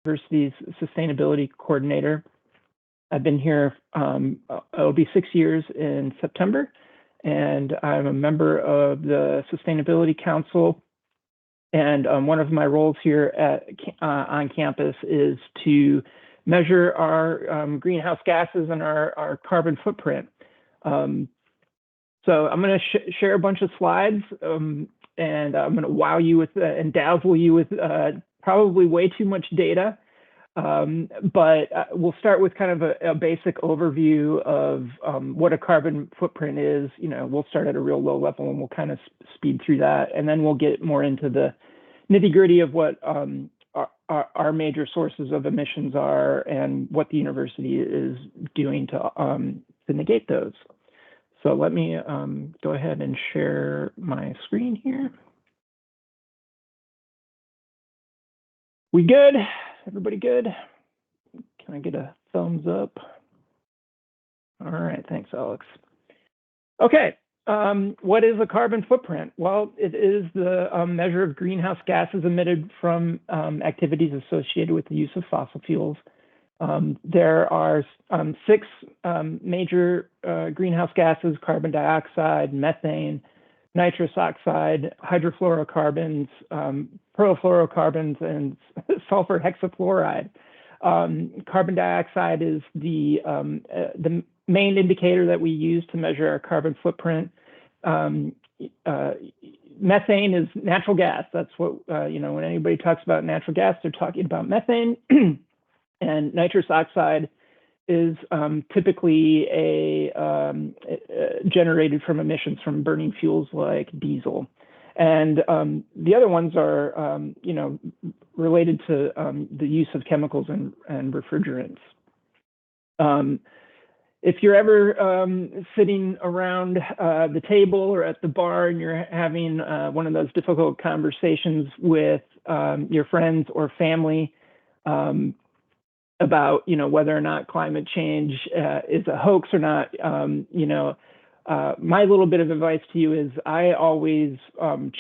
University's sustainability coordinator. I've been here, it'll be 6 years in September, and I'm a member of the Sustainability Council. And one of my roles here on campus is to measure our greenhouse gases and our carbon footprint. So I'm going to share a bunch of slides, and I'm going to wow you with and dazzle you with probably way too much data. But we'll start with kind of a basic overview of what a carbon footprint is. You know, we'll start at a real low level and we'll kind of speed through that, and then we'll get more into the nitty-gritty of what our major sources of emissions are and what the university is doing to negate those. So let me go ahead and share my screen here. We good? Everybody good? Can I get a thumbs up? All right, thanks, Alex. Okay, what is a carbon footprint? Well, it is the measure of greenhouse gases emitted from activities associated with the use of fossil fuels. There are 6 major greenhouse gases: carbon dioxide, methane, nitrous oxide, hydrofluorocarbons, perfluorocarbons, and sulfur hexafluoride. Carbon dioxide is the main indicator that we use to measure our carbon footprint. Methane is natural gas. That's what, when anybody talks about natural gas, they're talking about methane. And nitrous oxide is typically generated from emissions from burning fuels like diesel. And the other ones are, related to the use of chemicals and refrigerants. If you're ever sitting around the table or at the bar and you're having one of those difficult conversations with your friends or family about, whether or not climate change is a hoax or not, my little bit of advice to you is I always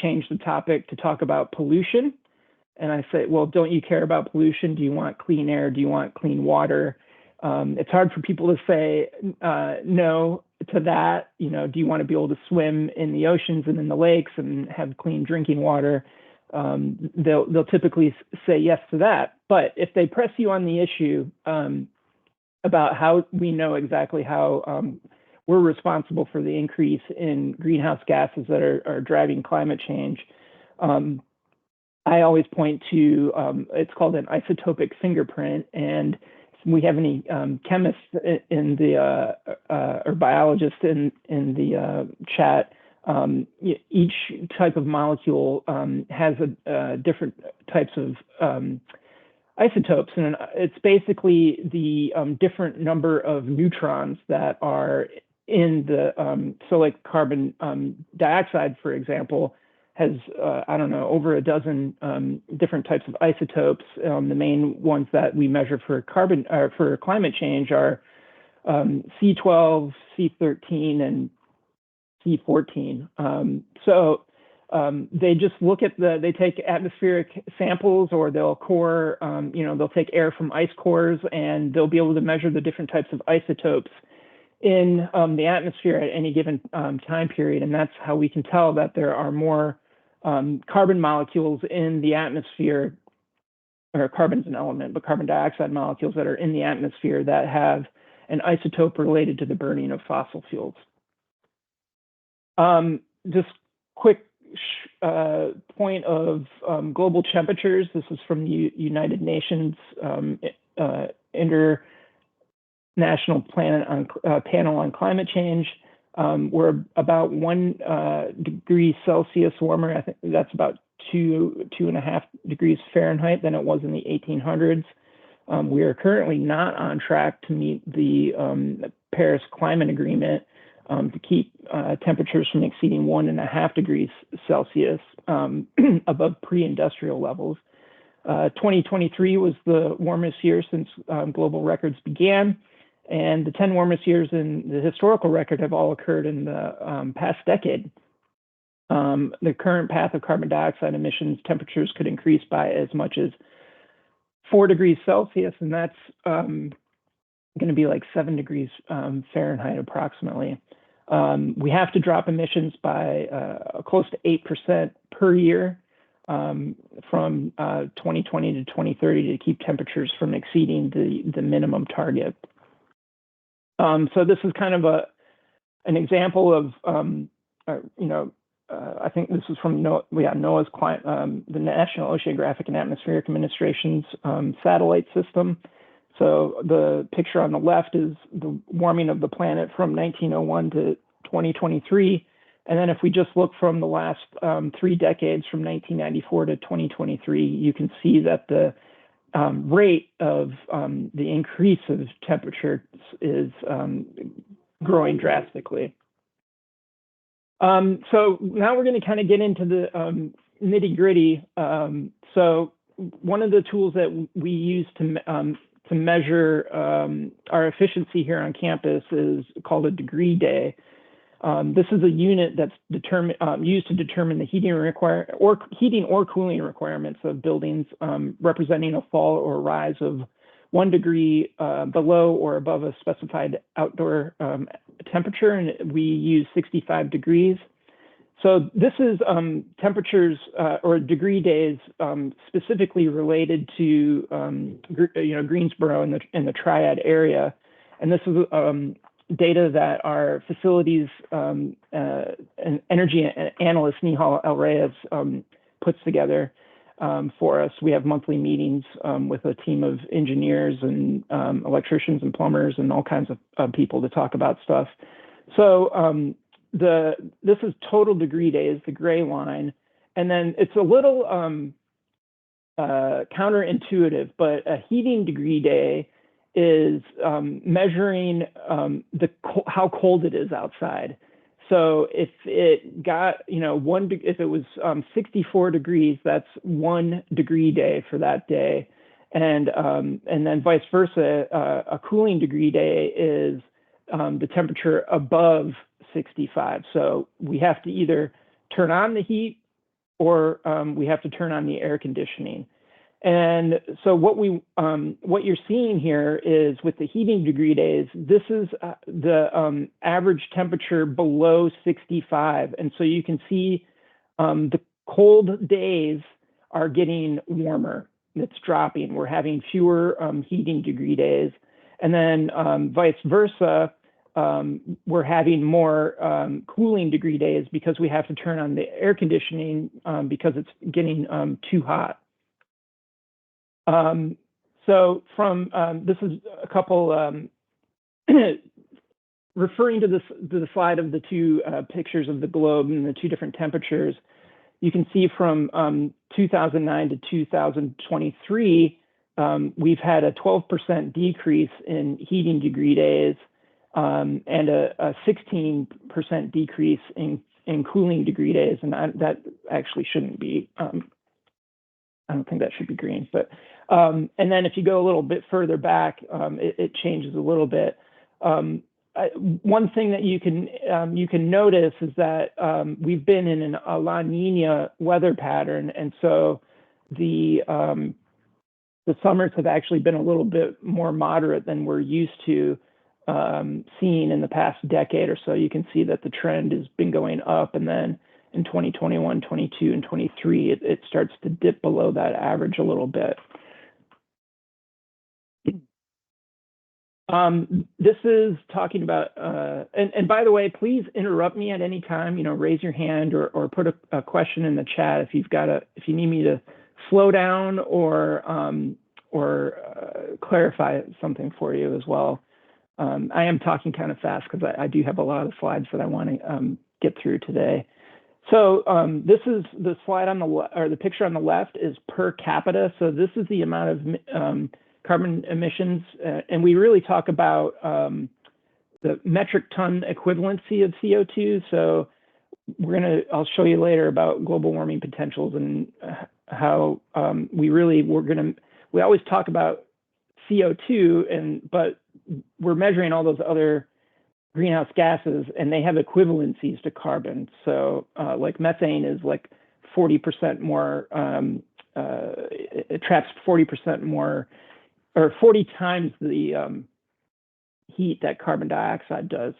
change the topic to talk about pollution. And I say, well, don't you care about pollution? Do you want clean air? Do you want clean water? It's hard for people to say no to that. Do you want to be able to swim in the oceans and in the lakes and have clean drinking water? They'll typically say yes to that. But if they press you on the issue about how we know exactly how we're responsible for the increase in greenhouse gases that are driving climate change, I always point to, it's called an isotopic fingerprint. And if we have any chemists in the, or biologists in the chat, each type of molecule has different types of isotopes, and it's basically the different number of neutrons that are in the, so like carbon dioxide, for example, has, over a dozen different types of isotopes. The main ones that we measure for for climate change are C12, C13, and C14. They just look at they take atmospheric samples, or they'll core, they'll take air from ice cores, and they'll be able to measure the different types of isotopes in the atmosphere at any given time period. And that's how we can tell that there are more carbon molecules in the atmosphere, or carbon's an element, but carbon dioxide molecules that are in the atmosphere that have an isotope related to the burning of fossil fuels. Just quick point of global temperatures. This is from the United Nations International Panel on Climate Change. We're about 1 degree Celsius warmer. I think that's about 2.5 degrees Fahrenheit than it was in the 1800s. We are currently not on track to meet the Paris Climate Agreement to keep temperatures from exceeding 1.5 degrees Celsius above pre-industrial levels. 2023 was the warmest year since global records began, and the 10 warmest years in the historical record have all occurred in the past decade. The current path of carbon dioxide emissions, temperatures could increase by as much as 4 degrees Celsius, and that's going to be like 7 degrees Fahrenheit approximately. We have to drop emissions by close to 8% per year from 2020 to 2030 to keep temperatures from exceeding the minimum target. So this is kind of an example of, I think this is from NOAA's the National Oceanographic and Atmospheric Administration's satellite system. So the picture on the left is the warming of the planet from 1901 to 2023. And then if we just look from the last 3 decades, from 1994 to 2023, you can see that the rate of the increase of temperature is growing drastically. So now we're going to kind of get into the nitty gritty. So one of the tools that we use to measure our efficiency here on campus is called a degree day. This is a unit that's used to determine the heating or cooling requirements of buildings, representing a fall or rise of 1 degree below or above a specified outdoor temperature, and we use 65 degrees. So this is temperatures or degree days specifically related to Greensboro and the Triad area, and this is data that our facilities and energy analyst Nihal El Reyes puts together for us. We have monthly meetings with a team of engineers and electricians and plumbers and all kinds of people to talk about stuff. So this is total degree days, the gray line, and then it's a little counterintuitive, but a heating degree day is measuring how cold it is outside. So if it got, if it was 64 degrees, that's 1 degree day for that day. And then vice versa, a cooling degree day is the temperature above 65. So we have to either turn on the heat or we have to turn on the air conditioning. And so what you're seeing here is with the heating degree days, this is the average temperature below 65. And so you can see the cold days are getting warmer. It's dropping. We're having fewer heating degree days. And then vice versa, we're having more cooling degree days because we have to turn on the air conditioning because it's getting too hot. So from this is a couple referring to the slide of the 2 pictures of the globe and the 2 different temperatures. You can see from 2009 to 2023, we've had a 12% decrease in heating degree days and a 16% decrease in cooling degree days, and that actually shouldn't be. I don't think that should be green, but and then if you go a little bit further back, it changes a little bit. One thing that you can notice is that we've been in a La Nina weather pattern, and so the summers have actually been a little bit more moderate than we're used to seeing in the past decade or so. You can see that the trend has been going up, and then in 2021, 22, and 23, it starts to dip below that average a little bit. This is talking about, and by the way, please interrupt me at any time. Raise your hand or put a question in the chat if if you need me to slow down or clarify something for you as well. I am talking kind of fast because I do have a lot of slides that I want to get through today. So this is the slide on the picture on the left is per capita. So this is the amount of carbon emissions, and we really talk about the metric ton equivalency of CO2. So I'll show you later about global warming potentials and how we always talk about CO2, but we're measuring all those other greenhouse gases, and they have equivalencies to carbon. So like methane is like 40% more it traps 40% more, or 40 times the heat that carbon dioxide does.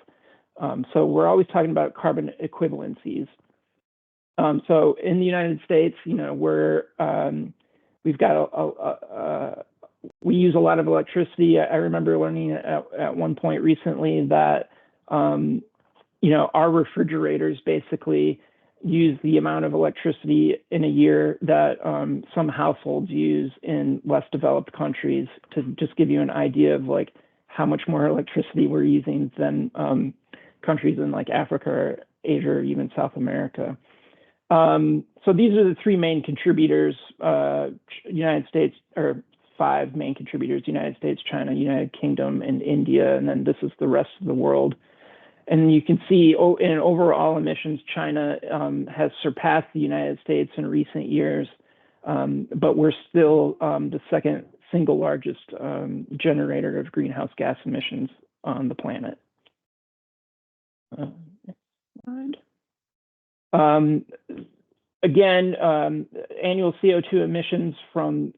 So we're always talking about carbon equivalencies. So in the United States, we've got we use a lot of electricity. I remember learning at one point recently that our refrigerators basically use the amount of electricity in a year that some households use in less developed countries, to just give you an idea of like how much more electricity we're using than countries in like Africa or Asia or even South America. So these are the three main contributors, United States, or five main contributors: United States, China, United Kingdom, and India. And then this is the rest of the world. And you can see in overall emissions, China has surpassed the United States in recent years, but we're still the second single largest generator of greenhouse gas emissions on the planet. Next slide. Again, annual CO2 emissions from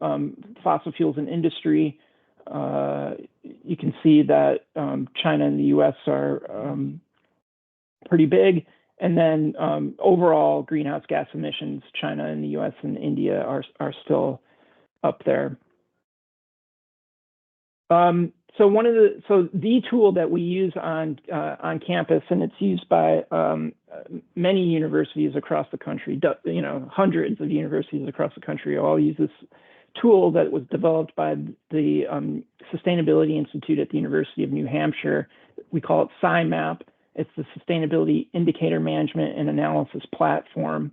fossil fuels and industry. You can see that China and the US are pretty big. And then overall greenhouse gas emissions, China and the US and India are still up there. So the tool that we use on campus, and it's used by many universities across the country, hundreds of universities across the country all use this tool that was developed by the Sustainability Institute at the University of New Hampshire. We call it SciMap. It's the Sustainability Indicator Management and Analysis Platform.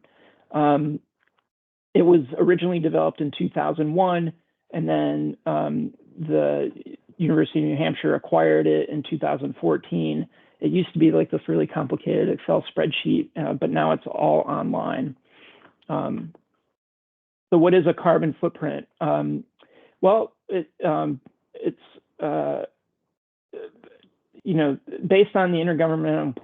It was originally developed in 2001, and then the University of New Hampshire acquired it in 2014. It used to be like this really complicated Excel spreadsheet, but now it's all online. So what is a carbon footprint? Well, it's based on the Intergovernmental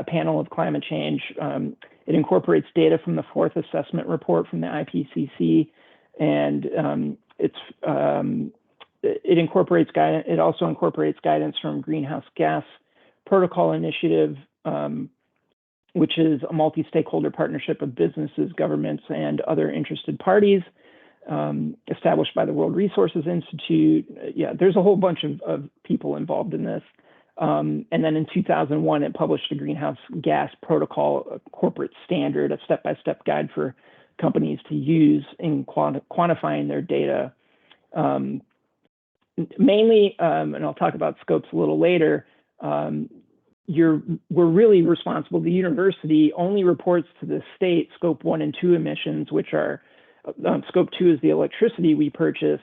Panel of Climate Change. It incorporates data from the fourth assessment report from the IPCC, and it incorporates guidance. It also incorporates guidance from Greenhouse Gas Protocol Initiative, which is a multi-stakeholder partnership of businesses, governments, and other interested parties, established by the World Resources Institute. Yeah, there's a whole bunch of people involved in this. And then in 2001, it published a Greenhouse Gas Protocol, a corporate standard, a step-by-step guide for companies to use in quantifying their data. Mainly, and I'll talk about scopes a little later, we're really responsible. The university only reports to the state scope 1 and 2 emissions, which are scope 2 is the electricity we purchase,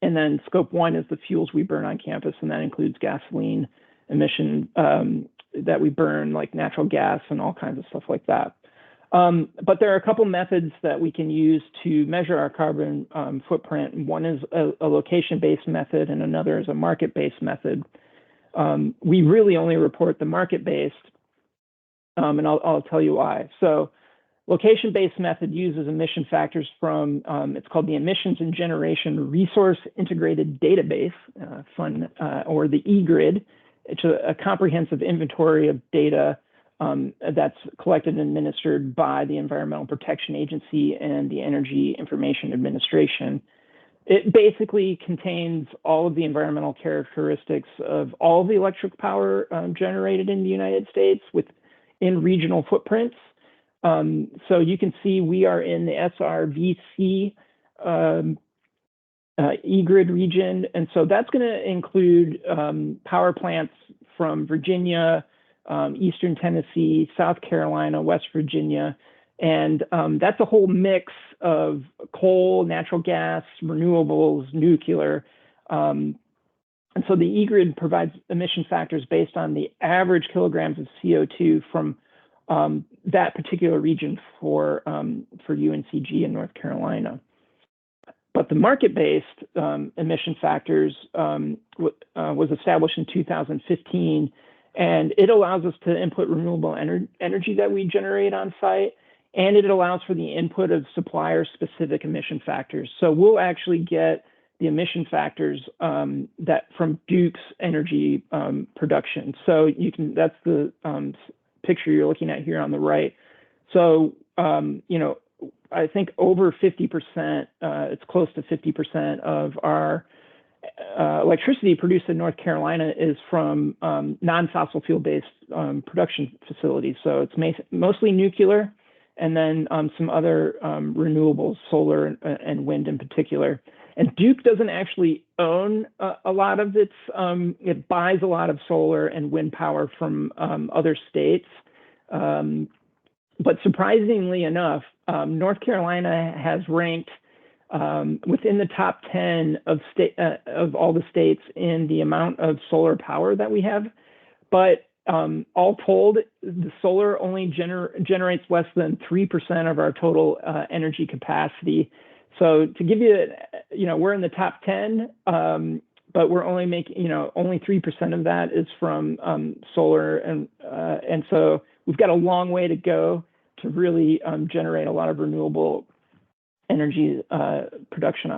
and then scope 1 is the fuels we burn on campus, and that includes gasoline emission that we burn, like natural gas and all kinds of stuff like that. But there are a couple methods that we can use to measure our carbon footprint. One is a location-based method, and another is a market-based method. We really only report the market-based, and I'll tell you why. So location-based method uses emission factors from, it's called the Emissions and Generation Resource Integrated Database, or the eGrid. It's a comprehensive inventory of data that's collected and administered by the Environmental Protection Agency and the Energy Information Administration. It basically contains all of the environmental characteristics of all the electric power generated in the United States within regional footprints. So you can see we are in the SRVC eGrid region, and so that's going to include power plants from Virginia, Eastern Tennessee, South Carolina, West Virginia, and that's a whole mix of coal, natural gas, renewables, nuclear. And so the eGrid provides emission factors based on the average kilograms of CO2 from that particular region for UNCG in North Carolina. But the market-based emission factors was established in 2015, and it allows us to input renewable energy that we generate on site and it allows for the input of supplier-specific emission factors. So we'll actually get the emission factors that from Duke's energy production. So that's the picture you're looking at here on the right. So, I think over 50%, it's close to 50% of our electricity produced in North Carolina is from non-fossil fuel-based production facilities. So it's mostly nuclear, and then some other renewables, solar and wind in particular. And Duke doesn't actually own a lot of its, it buys a lot of solar and wind power from other states. But surprisingly enough, North Carolina has ranked within the top 10 of all the states in the amount of solar power that we have. But all told, the solar only generates less than 3% of our total energy capacity. So to give you, we're in the top 10, but we're only making, only 3% of that is from solar. And so we've got a long way to go to really generate a lot of renewable energy production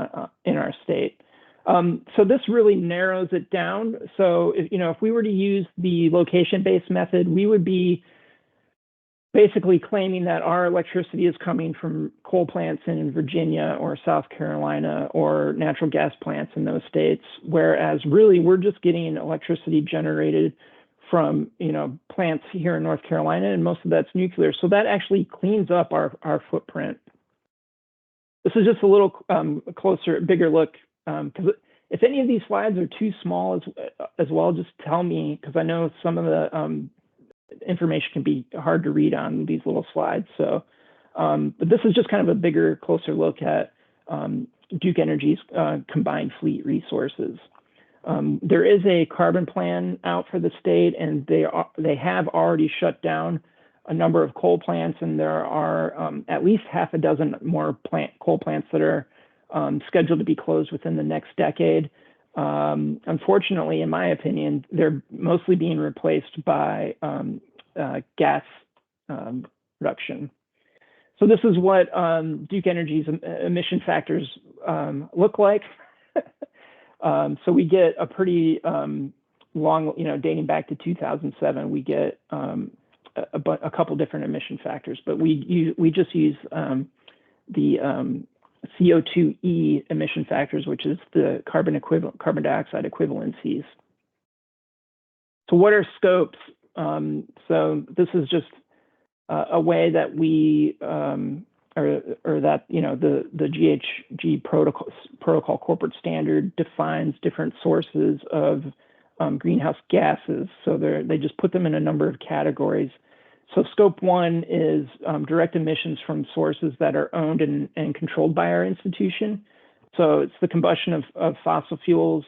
in our state. So this really narrows it down. So if we were to use the location-based method, we would be basically claiming that our electricity is coming from coal plants in Virginia or South Carolina or natural gas plants in those states, whereas really we're just getting electricity generated from plants here in North Carolina, and most of that's nuclear. So that actually cleans up our footprint. This is just a little closer, bigger look, because if any of these slides are too small as well, just tell me, because I know some of the information can be hard to read on these little slides. So, but this is just kind of a bigger, closer look at Duke Energy's combined fleet resources. There is a carbon plan out for the state, and they have already shut down a number of coal plants, and there are at least half a dozen more coal plants that are scheduled to be closed within the next decade. Unfortunately, in my opinion, they're mostly being replaced by gas production. So this is what Duke Energy's emission factors look like. So we get a pretty long, dating back to 2007, we get a couple different emission factors, but we just use the CO2e emission factors, which is the carbon dioxide equivalencies. So what are scopes? So this is just a way that we, or that, the GHG protocol corporate standard defines different sources of greenhouse gases. So they just put them in a number of categories. So scope 1 is direct emissions from sources that are owned and controlled by our institution. So it's the combustion of fossil fuels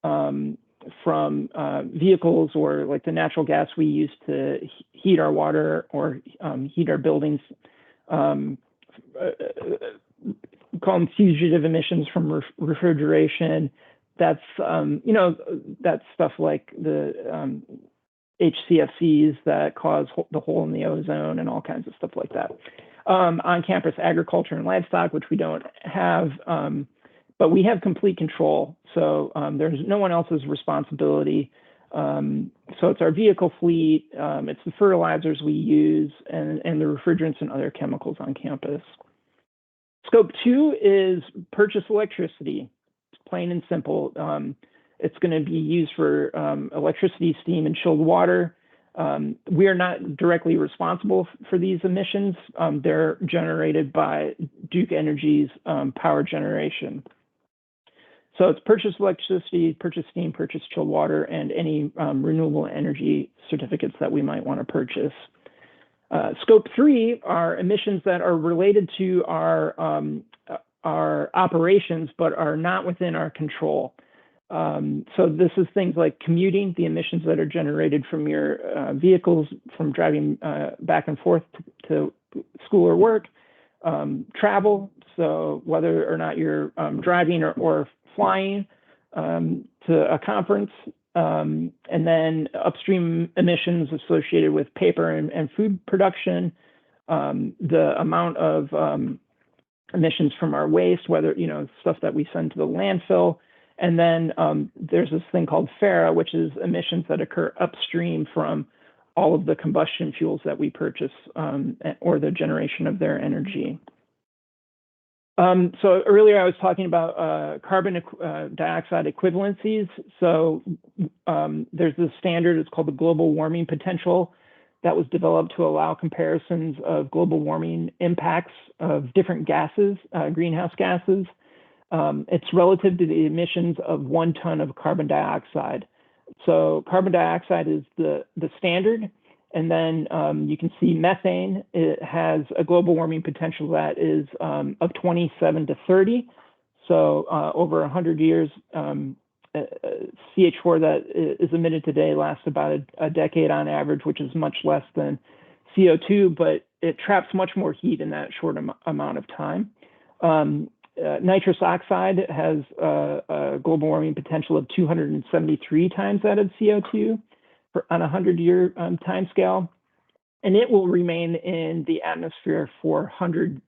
from vehicles, or like the natural gas we use to heat our water or heat our buildings. Call them fugitive emissions from refrigeration. That's that's stuff like the HCFCs that cause the hole in the ozone and all kinds of stuff like that. On-campus agriculture and livestock, which we don't have, but we have complete control. So there's no one else's responsibility. So it's our vehicle fleet, it's the fertilizers we use, and the refrigerants and other chemicals on campus. Scope 2 is purchase electricity, plain and simple. It's going to be used for electricity, steam, and chilled water. We are not directly responsible for these emissions. They're generated by Duke Energy's power generation. So it's purchase electricity, purchase steam, purchase chilled water, and any renewable energy certificates that we might want to purchase. Scope 3 are emissions that are related to our operations, but are not within our control. So this is things like commuting, the emissions that are generated from your vehicles, from driving back and forth to school or work, travel, so whether or not you're driving or flying to a conference, and then upstream emissions associated with paper and food production, the amount of emissions from our waste, whether, stuff that we send to the landfill. And then there's this thing called FARA, which is emissions that occur upstream from all of the combustion fuels that we purchase or the generation of their energy. So earlier I was talking about carbon dioxide equivalencies. So there's this standard, it's called the global warming potential, that was developed to allow comparisons of global warming impacts of different gases, greenhouse gases. It's relative to the emissions of 1 ton of carbon dioxide. So carbon dioxide is the standard. And then you can see methane, it has a global warming potential that is of 27 to 30. So over 100 years, CH4 that is emitted today lasts about a decade on average, which is much less than CO2, but it traps much more heat in that short amount of time. Nitrous oxide has a global warming potential of 273 times that of CO2 on a 100-year time scale, and it will remain in the atmosphere for 100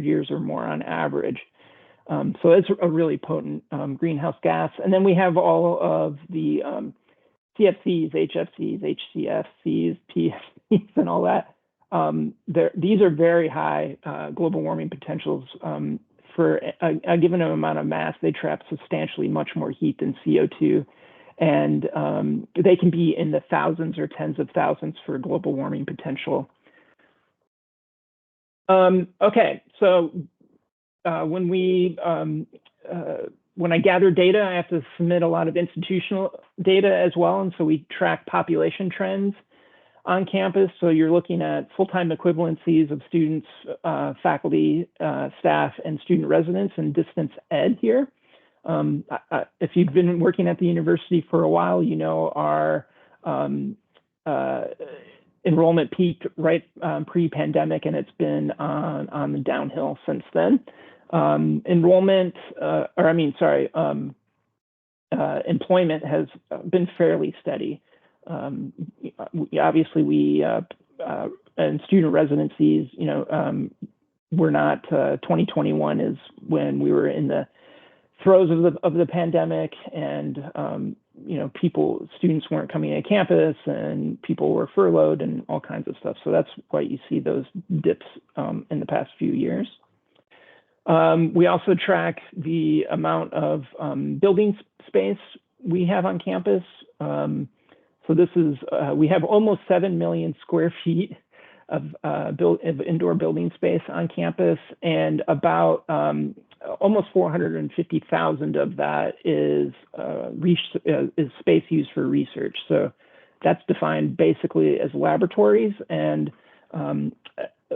years or more on average. So it's a really potent greenhouse gas. And then we have all of the CFCs, HFCs, HCFCs, PFCs, and all that. These are very high global warming potentials. For a given amount of mass, they trap substantially much more heat than CO2. And they can be in the thousands or tens of thousands for global warming potential. Okay, so when I gather data, I have to submit a lot of institutional data as well. And so we track population trends on campus. So you're looking at full-time equivalencies of students, faculty, staff, and student residents and distance ed here. If you've been working at the university for a while, our enrollment peaked right pre-pandemic, and it's been on the downhill since then. Employment has been fairly steady. Obviously, we and student residencies, we're not. 2021 is when we were in the throes of the pandemic, and students weren't coming to campus, and people were furloughed, and all kinds of stuff. So that's why you see those dips in the past few years. We also track the amount of building space we have on campus. So this is, we have almost 7 million square feet of indoor building space on campus, and about almost 450,000 of that is space used for research. So that's defined basically as laboratories, and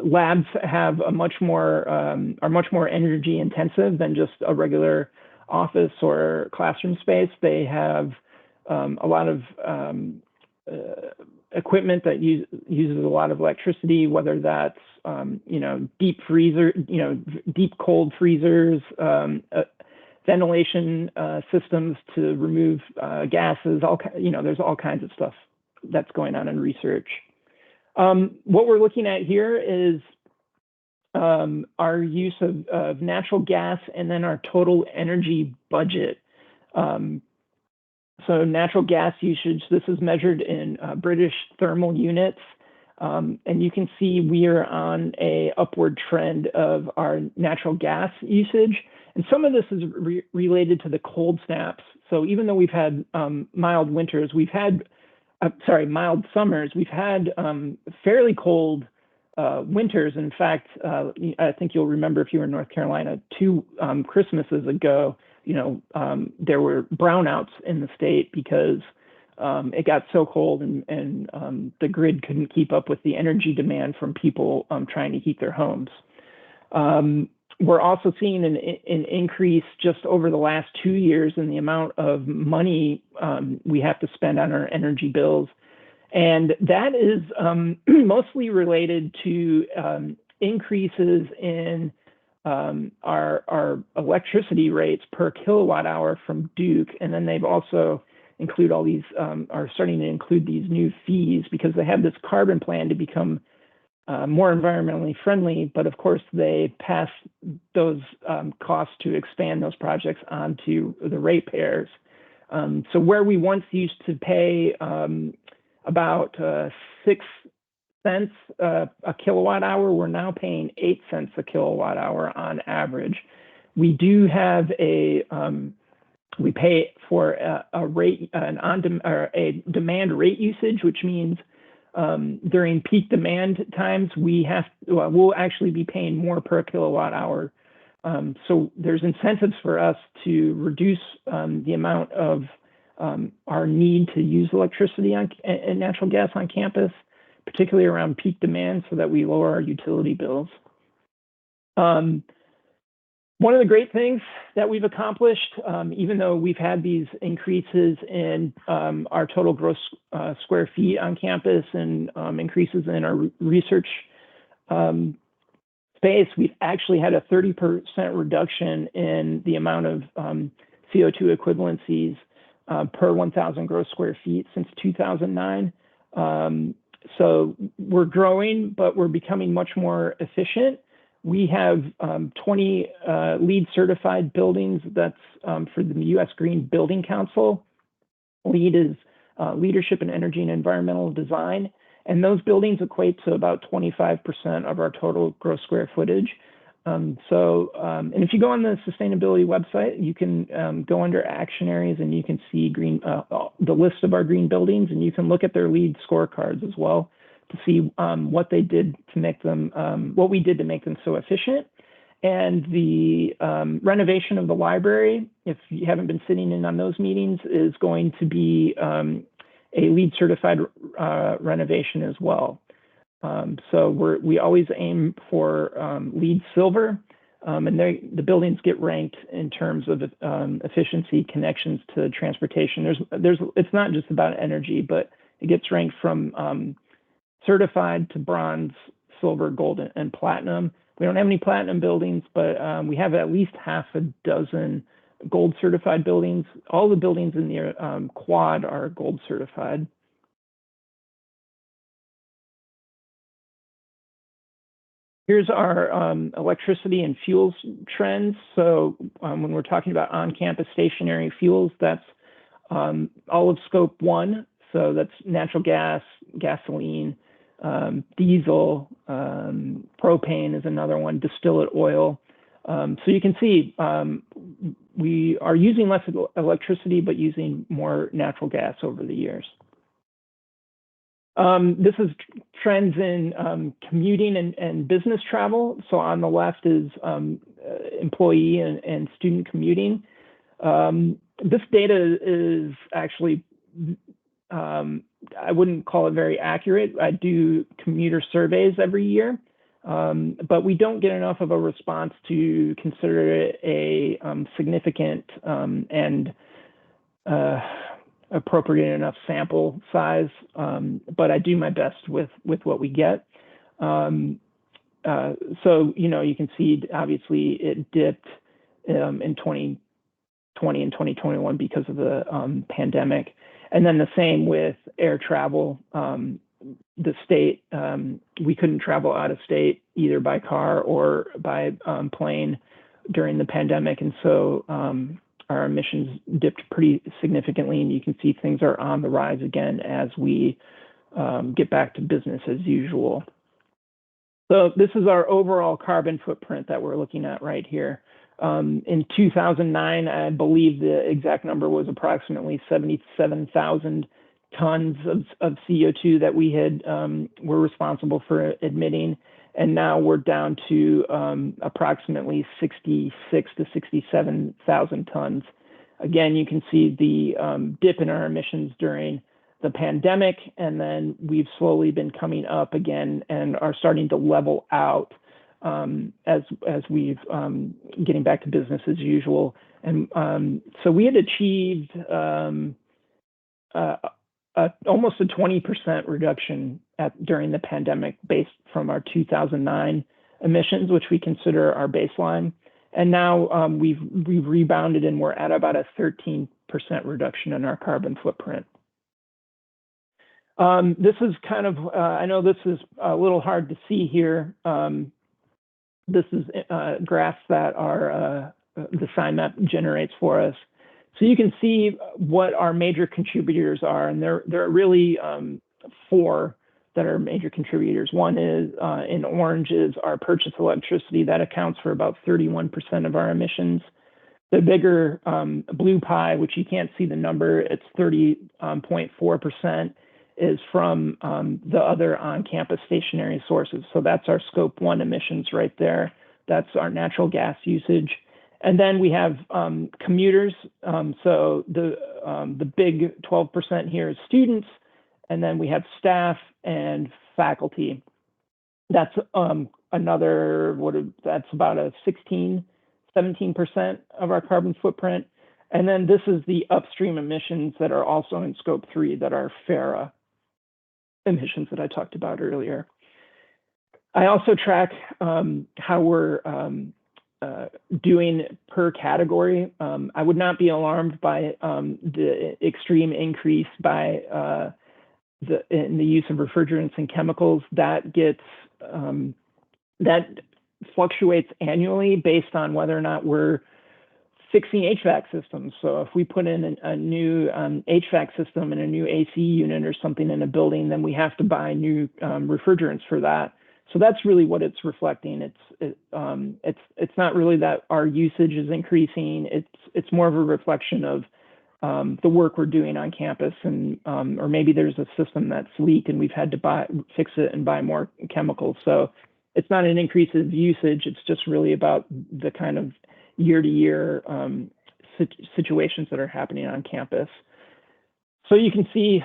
labs have are much more energy intensive than just a regular office or classroom space. They have a lot of equipment that uses a lot of electricity, whether that's deep cold freezers, ventilation systems to remove gases. There's all kinds of stuff that's going on in research. What we're looking at here is our use of natural gas and then our total energy budget. So natural gas usage, this is measured in British thermal units. And you can see we are on a upward trend of our natural gas usage. And some of this is related to the cold snaps. So even though we've had mild winters, mild summers, we've had fairly cold winters. In fact, I think you'll remember if you were in North Carolina, 2 Christmases ago, there were brownouts in the state because it got so cold and the grid couldn't keep up with the energy demand from people trying to heat their homes. We're also seeing an increase just over the last 2 years in the amount of money we have to spend on our energy bills. And that is mostly related to increases in our electricity rates per kilowatt hour from Duke. And then they've also are starting to include these new fees because they have this carbon plan to become more environmentally friendly, but of course they pass those costs to expand those projects onto the ratepayers. So where we once used to pay about 6 cents a kilowatt hour, we're now paying 8 cents a kilowatt hour on average. We do have we pay for a rate, a demand rate usage, which means during peak demand times, we'll actually be paying more per kilowatt hour. So there's incentives for us to reduce the amount of our need to use electricity and natural gas on campus, particularly around peak demand, so that we lower our utility bills. One of the great things that we've accomplished, even though we've had these increases in our total gross square feet on campus and increases in our research space, we've actually had a 30% reduction in the amount of CO2 equivalencies per 1,000 gross square feet since 2009. So we're growing, but we're becoming much more efficient. We have 20 LEED certified buildings. That's for the U.S. Green Building Council. LEED is Leadership in Energy and Environmental Design. And those buildings equate to about 25% of our total gross square footage. And if you go on the sustainability website, you can go under action areas and you can see the list of our green buildings, and you can look at their LEED scorecards as well to see what they did to make them, what we did to make them so efficient. And the renovation of the library, if you haven't been sitting in on those meetings, is going to be a LEED certified renovation as well. So we always aim for LEED silver, and the buildings get ranked in terms of efficiency, connections to transportation. It's not just about energy, but it gets ranked from certified to bronze, silver, gold, and platinum. We don't have any platinum buildings, but we have at least half a dozen gold certified buildings. All the buildings in the quad are gold certified. Here's our electricity and fuels trends. So when we're talking about on-campus stationary fuels, that's all of scope 1. So that's natural gas, gasoline, diesel, propane is another one, distillate oil. So you can see we are using less electricity, but using more natural gas over the years. This is trends in commuting and business travel. So on the left is employee and student commuting. This data is actually, I wouldn't call it very accurate. I do commuter surveys every year, but we don't get enough of a response to consider it a significant and appropriate enough sample size, but I do my best with what we get. So, you can see, obviously, it dipped in 2020 and 2021 because of the pandemic. And then the same with air travel. The state, we couldn't travel out of state either by car or by plane during the pandemic. And so our emissions dipped pretty significantly, and you can see things are on the rise again as we get back to business as usual. So this is our overall carbon footprint that we're looking at right here. In 2009, I believe the exact number was approximately 77,000 tons of CO2 that we had were responsible for emitting. And now we're down to approximately 66 to 67,000 tons. Again, you can see the dip in our emissions during the pandemic, and then we've slowly been coming up again and are starting to level out as we've getting back to business as usual. And so we had achieved almost a 20% reduction during the pandemic based from our 2009 emissions, which we consider our baseline. And now we've rebounded, and we're at about a 13% reduction in our carbon footprint. This is kind of, I know this is a little hard to see here. This is graphs that the SciMap generates for us. So you can see what our major contributors are, and there are really four that are major contributors. One is, in orange, is our purchased electricity. That accounts for about 31% of our emissions. The bigger blue pie, which you can't see the number, it's 30.4%, is from the other on-campus stationary sources. So that's our scope 1 emissions right there. That's our natural gas usage. And then we have commuters. So the big 12% here is students. And then we have staff and faculty. That's that's about a 17% of our carbon footprint. And then this is the upstream emissions that are also in scope 3, that are FARA emissions that I talked about earlier. I also track how we're doing per category. I would not be alarmed by the extreme increase by in the use of refrigerants and chemicals. That gets that fluctuates annually based on whether or not we're fixing HVAC systems. So if we put in a new HVAC system and a new AC unit or something in a building, then we have to buy new refrigerants for that. So that's really what it's reflecting. It's not really that our usage is increasing. It's more of a reflection of the work we're doing on campus, and or maybe there's a system that's leaked and we've had to fix it and buy more chemicals. So it's not an increase of usage. It's just really about the kind of year-to-year situations that are happening on campus. So you can see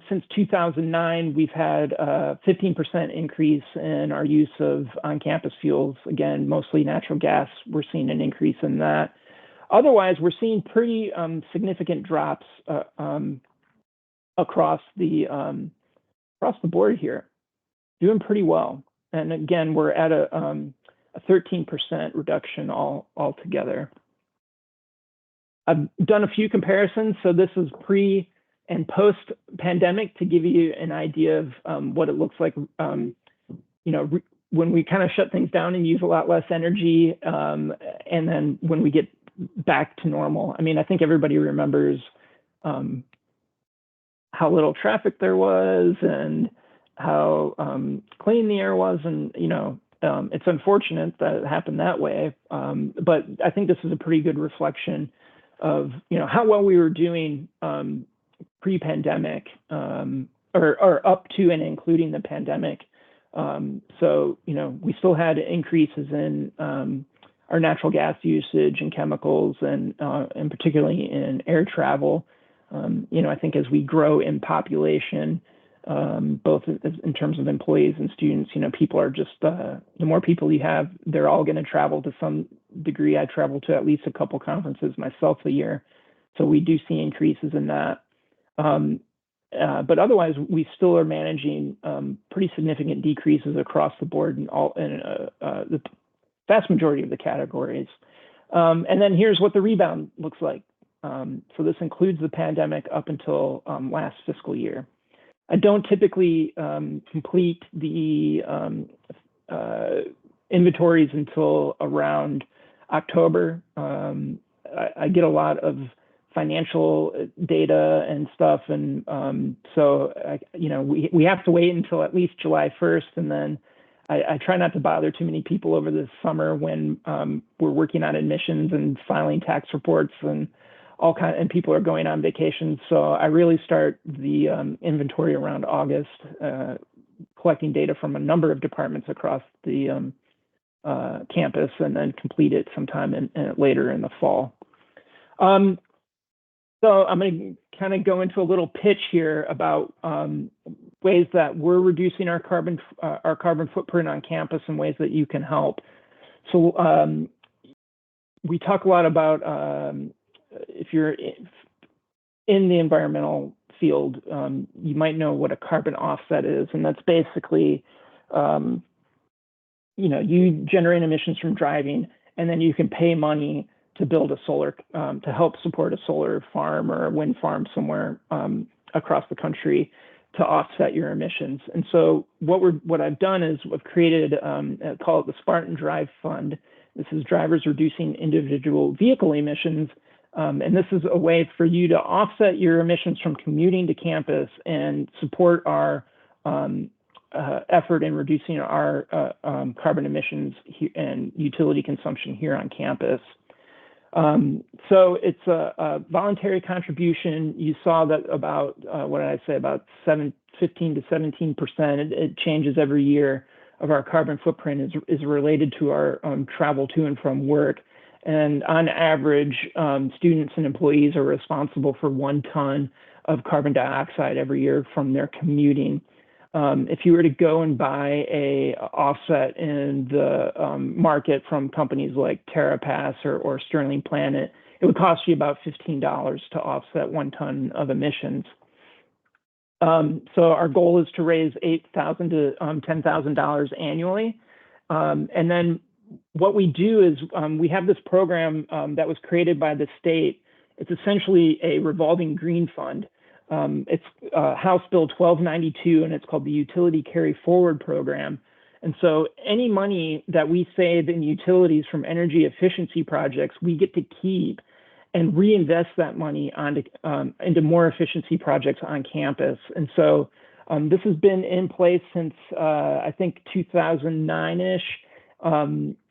since 2009, we've had a 15% increase in our use of on-campus fuels. Again, mostly natural gas. We're seeing an increase in that. Otherwise, we're seeing pretty significant drops across the board here. Doing pretty well. And again, we're at a 13% reduction altogether. I've done a few comparisons. So this is pre and post pandemic to give you an idea of what it looks like, when we kind of shut things down and use a lot less energy, and then when we get back to normal. I mean, I think everybody remembers how little traffic there was and how clean the air was, and it's unfortunate that it happened that way, but I think this is a pretty good reflection of how well we were doing pre-pandemic, or up to and including the pandemic. So we still had increases in our natural gas usage and chemicals, and particularly in air travel. I think as we grow in population, both in terms of employees and students, people are just, the more people you have, they're all going to travel to some degree. I travel to at least a couple conferences myself a year. So we do see increases in that. But otherwise, we still are managing pretty significant decreases across the board in the vast majority of the categories. And then here's what the rebound looks like. So this includes the pandemic up until last fiscal year. I don't typically complete the inventories until around October. I get a lot of financial data and stuff, and so we have to wait until at least July 1st, and then I try not to bother too many people over the summer when we're working on admissions and filing tax reports and and people are going on vacation. So I really start the inventory around August, collecting data from a number of departments across the campus, and then complete it sometime later in the fall. So I'm going to kind of go into a little pitch here about ways that we're reducing our carbon footprint on campus and ways that you can help. So we talk a lot about if you're in the environmental field, you might know what a carbon offset is, and that's basically you generate emissions from driving, and then you can pay money to build a solar, to help support a solar farm or a wind farm somewhere across the country. to offset your emissions. And so what I've done is I've created, call it the Spartan Drive Fund. This is drivers reducing individual vehicle emissions. And this is a way for you to offset your emissions from commuting to campus and support our effort in reducing our carbon emissions and utility consumption here on campus. So it's a voluntary contribution. You saw that about, what did I say, about 15 to 17%. It changes every year of our carbon footprint is related to our travel to and from work. And on average, students and employees are responsible for 1 ton of carbon dioxide every year from their commuting. If you were to go and buy a offset in the market from companies like TerraPass or Sterling Planet, it would cost you about $15 to offset 1 ton of emissions. So our goal is to raise $8,000 to $10,000 annually. And then what we do is we have this program that was created by the state. It's essentially a revolving green fund. It's House Bill 1292, and it's called the Utility Carry Forward Program. And so any money that we save in utilities from energy efficiency projects, we get to keep and reinvest that money into more efficiency projects on campus. And so this has been in place since, I think, 2009-ish.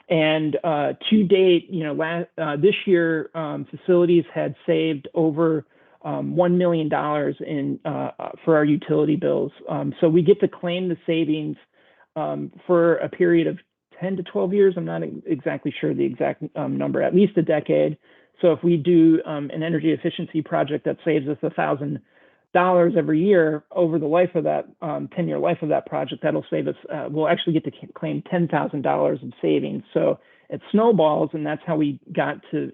And to date, this year, facilities had saved over $1 million for our utility bills. So we get to claim the savings for a period of 10 to 12 years. I'm not exactly sure the exact number, at least a decade. So if we do an energy efficiency project that saves us $1,000 every year over the life of that 10-year life of that project, that'll save us, we'll actually get to claim $10,000 of savings. So it snowballs, and that's how we got to,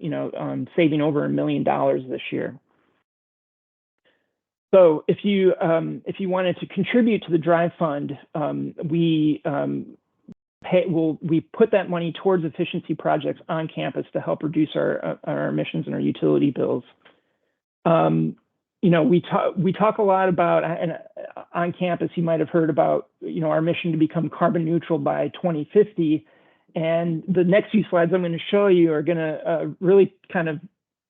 saving over $1 million this year. So if you wanted to contribute to the Drive Fund, we put that money towards efficiency projects on campus to help reduce our emissions and our utility bills. We talk a lot about, and on campus, you might have heard about, our mission to become carbon neutral by 2050. And the next few slides I'm going to show you are going to really kind of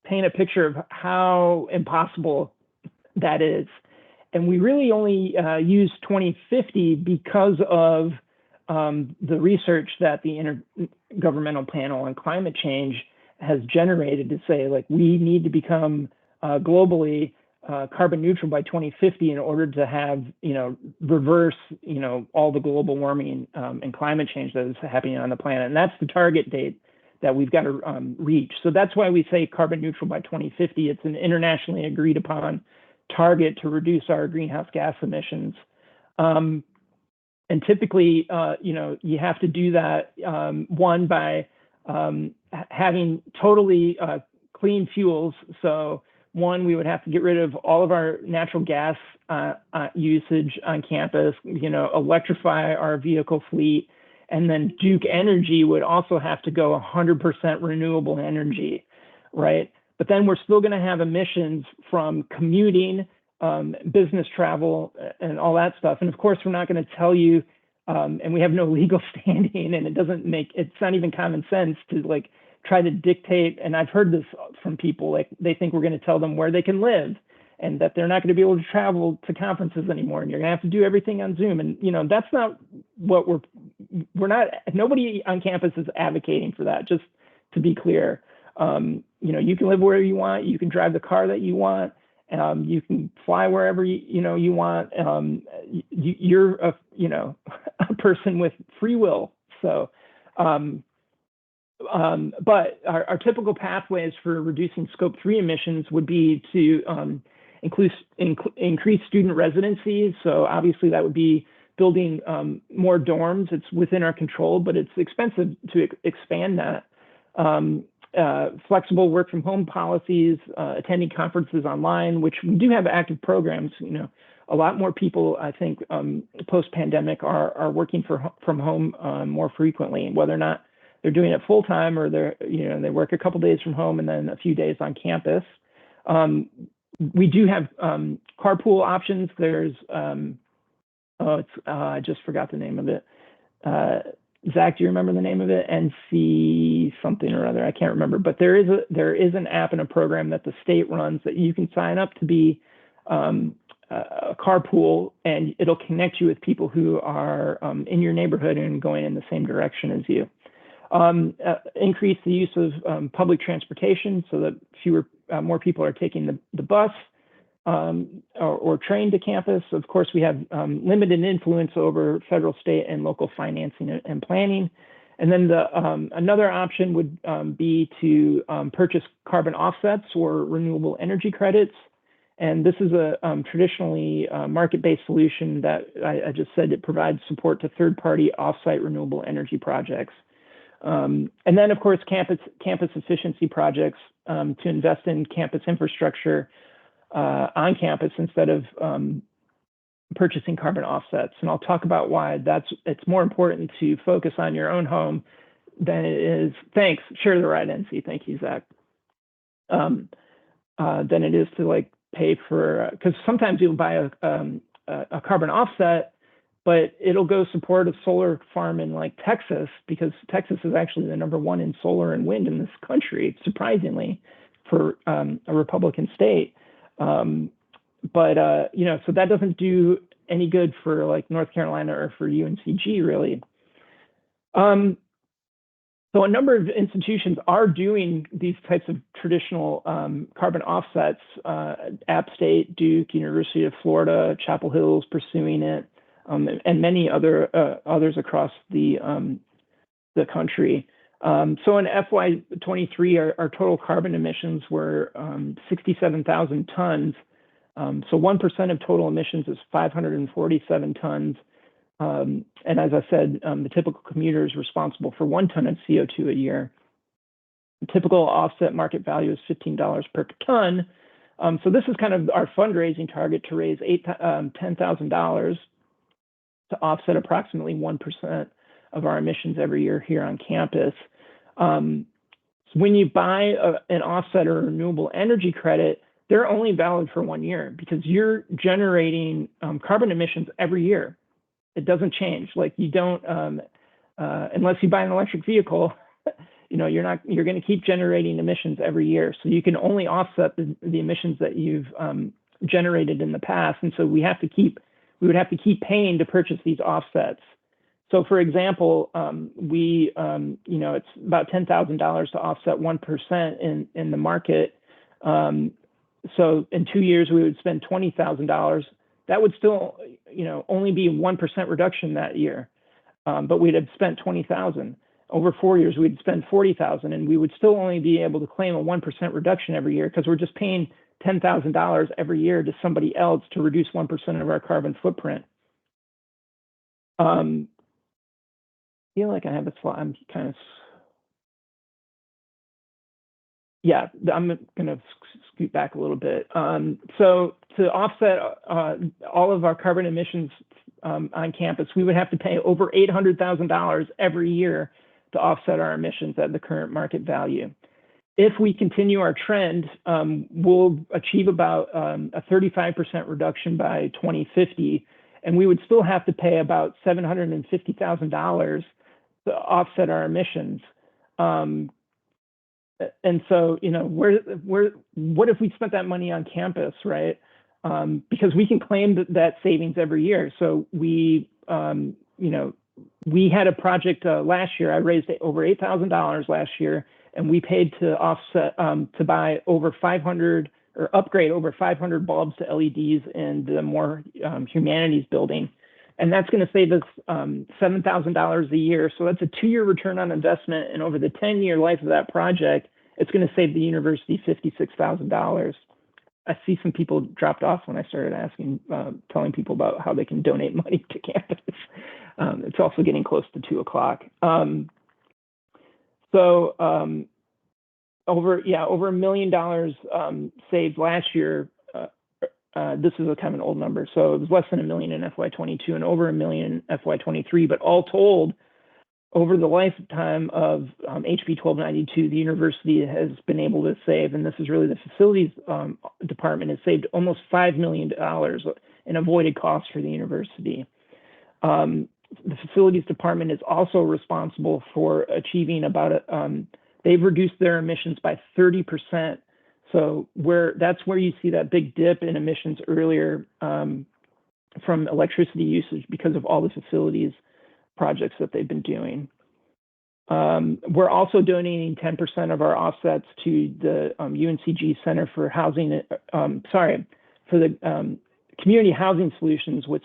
paint a picture of how impossible that is. And we really only use 2050 because of the research that the Intergovernmental Panel on Climate Change has generated to say, like, we need to become globally carbon neutral by 2050 in order to have, reverse, all the global warming and climate change that is happening on the planet. And that's the target date that we've got to reach. So that's why we say carbon neutral by 2050. It's an internationally agreed upon target to reduce our greenhouse gas emissions. And typically, you have to do that, one, by having totally clean fuels. So one, we would have to get rid of all of our natural gas usage on campus, electrify our vehicle fleet, and then Duke Energy would also have to go 100% renewable energy, right? But then we're still going to have emissions from commuting, business travel, and all that stuff. And of course, we're not going to tell you, and we have no legal standing, and it's not even common sense to try to dictate. And I've heard this from people, they think we're going to tell them where they can live and that they're not going to be able to travel to conferences anymore. And you're going to have to do everything on Zoom. And, that's not what nobody on campus is advocating for that, just to be clear. You can live wherever you want. You can drive the car that you want. You can fly wherever you want. You're a person with free will. So, but our typical pathways for reducing Scope 3 emissions would be to increase student residencies. So obviously that would be building more dorms. It's within our control, but it's expensive to expand that. Flexible work from home policies, attending conferences online, which we do have active programs. A lot more people, I think, post-pandemic are working from home more frequently, whether or not they're doing it full time or they work a couple days from home and then a few days on campus. We do have carpool options. There's, I just forgot the name of it. Zach, do you remember the name of it? NC something or other. I can't remember. But there is an app and a program that the state runs that you can sign up to be a carpool, and it'll connect you with people who are in your neighborhood and going in the same direction as you. Increase the use of public transportation so that more people are taking the bus or train to campus. Of course, we have limited influence over federal, state, and local financing and planning. And then another option would be to purchase carbon offsets or renewable energy credits. And this is a traditionally market-based solution that I just said it provides support to third-party off-site renewable energy projects. And then, of course, campus efficiency projects to invest in campus infrastructure on campus instead of purchasing carbon offsets. And I'll talk about why it's more important to focus on your own home than it is, thanks, share the right, NC, thank you, Zach, than it is to pay for, because sometimes you'll buy a carbon offset, but it'll go support a solar farm in Texas, because Texas is actually the #1 in solar and wind in this country, surprisingly, for a Republican state. But so that doesn't do any good for North Carolina or for UNCG, really. So a number of institutions are doing these types of traditional carbon offsets. App State, Duke, University of Florida, Chapel Hill's pursuing it, and many others across the country. So in FY23, our total carbon emissions were 67,000 tons. So 1% of total emissions is 547 tons. And as I said, the typical commuter is responsible for 1 ton of CO2 a year. The typical offset market value is $15 per ton. So this is kind of our fundraising target, to raise $10,000 to offset approximately 1% of our emissions every year here on campus. So when you buy an offset or a renewable energy credit, they're only valid for 1 year, because you're generating carbon emissions every year. It doesn't change. You don't, unless you buy an electric vehicle, you're going to keep generating emissions every year. So you can only offset the emissions that you've generated in the past. And so we would have to keep paying to purchase these offsets. So for example, it's about $10,000 to offset 1% in the market. So in 2 years, we would spend $20,000. That would still, only be 1% reduction that year. But we'd have spent $20,000. Over 4 years, we'd spend $40,000, and we would still only be able to claim a 1% reduction every year, because we're just paying $10,000 every year to somebody else to reduce 1% of our carbon footprint. I feel like I have a slide. I'm kind of, I'm going to scoot back a little bit. So to offset all of our carbon emissions on campus, we would have to pay over $800,000 every year to offset our emissions at the current market value. If we continue our trend, we'll achieve about a 35% reduction by 2050, and we would still have to pay about $750,000 to offset our emissions. And so, what if we spent that money on campus, right? Because we can claim that savings every year. So we had a project last year. I raised over $8,000 last year, and we paid to offset to buy over 500 or upgrade over 500 bulbs to LEDs in the more humanities building. And that's going to save us $7,000 a year. So that's a 2-year return on investment. And over the 10-year life of that project, it's going to save the university $56,000. I see some people dropped off when I started telling people about how they can donate money to campus. It's also getting close to 2 o'clock. Over $1 million saved last year. This is a kind of an old number. So it was less than $1 million in FY22 and over $1 million in FY23. But all told, over the lifetime of HB 1292, the university has been able to save, and this is really the facilities department, has saved almost $5 million in avoided costs for the university. The facilities department is also responsible for achieving about they've reduced their emissions by 30%. So that's where you see that big dip in emissions earlier from electricity usage because of all the facilities projects that they've been doing. We're also donating 10% of our offsets to the UNCG Center for Housing, for the Community Housing Solutions, which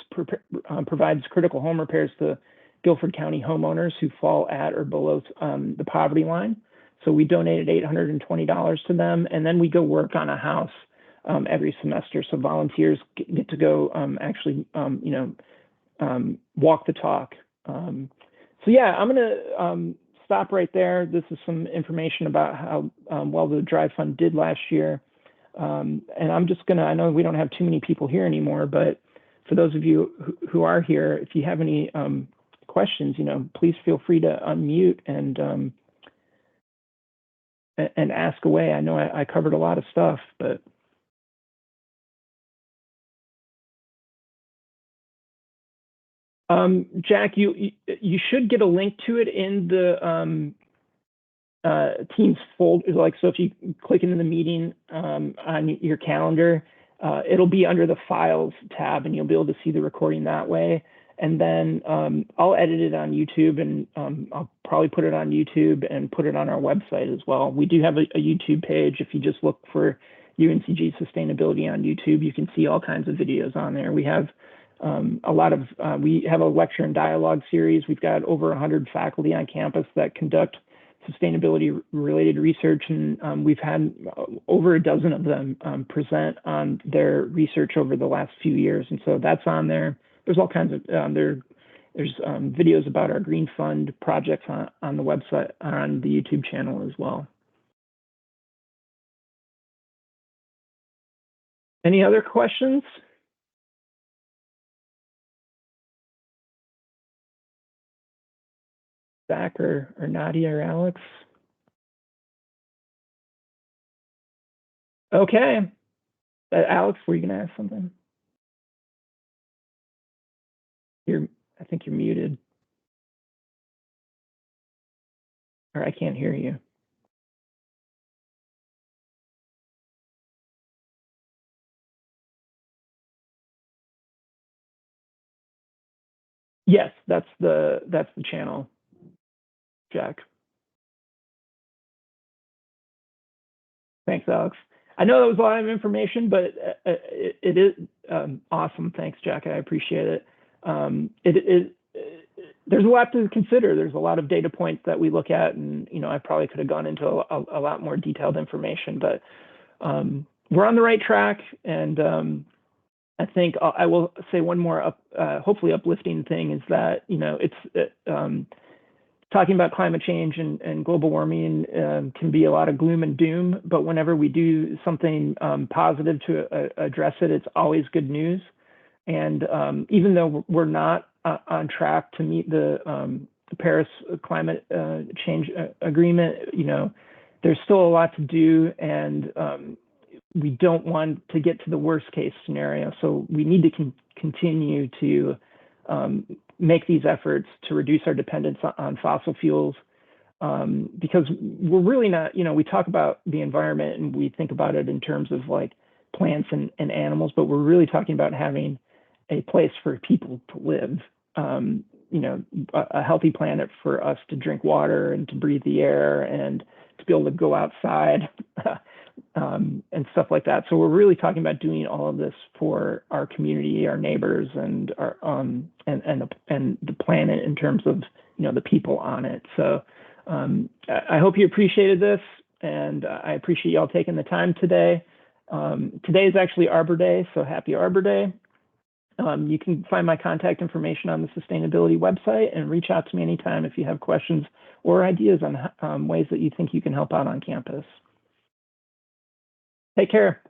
provides critical home repairs to Guilford County homeowners who fall at or below the poverty line. So we donated $820 to them, and then we go work on a house every semester. So volunteers get to go actually, walk the talk. So yeah, I'm gonna stop right there. This is some information about how well the Drive Fund did last year. And I'm just gonna, I know we don't have too many people here anymore, but for those of you who are here, if you have any questions, please feel free to unmute and ask away. I know I covered a lot of stuff, but. Jack, you should get a link to it in the Teams folder. Like, so if you click into the meeting on your calendar, it'll be under the Files tab, and you'll be able to see the recording that way. And then I'll edit it on YouTube, and I'll probably put it on YouTube and put it on our website as well. We do have a YouTube page. If you just look for UNCG Sustainability on YouTube, you can see all kinds of videos on there. We have we have a lecture and dialogue series. We've got over 100 faculty on campus that conduct sustainability related research, and we've had over a dozen of them present on their research over the last few years. And so that's on there. There's all kinds of, there's videos about our Green Fund projects on the website, on the YouTube channel as well. Any other questions? Zach or Nadia or Alex? Okay. Alex, were you going to ask something? I think you're muted. Or I can't hear you. Yes, that's the channel, Jack. Thanks, Alex. I know that was a lot of information, but it is awesome. Thanks, Jack. I appreciate it. There's a lot to consider. There's a lot of data points that we look at, and I probably could have gone into a lot more detailed information, but we're on the right track. And I think I will say one more hopefully uplifting thing is that it's talking about climate change and global warming can be a lot of gloom and doom, but whenever we do something positive to address it, it's always good news. And even though we're not on track to meet the Paris climate change agreement, there's still a lot to do, and we don't want to get to the worst case scenario. So we need to continue to make these efforts to reduce our dependence on fossil fuels, because we're really not, we talk about the environment and we think about it in terms of like plants and animals, but we're really talking about having a place for people to live, a healthy planet for us to drink water and to breathe the air and to be able to go outside and stuff like that. So we're really talking about doing all of this for our community, our neighbors, and our and the planet in terms of the people on it. So I hope you appreciated this, and I appreciate y'all taking the time today. Today is actually Arbor Day, so happy Arbor Day. You can find my contact information on the sustainability website and reach out to me anytime if you have questions or ideas on ways that you think you can help out on campus. Take care.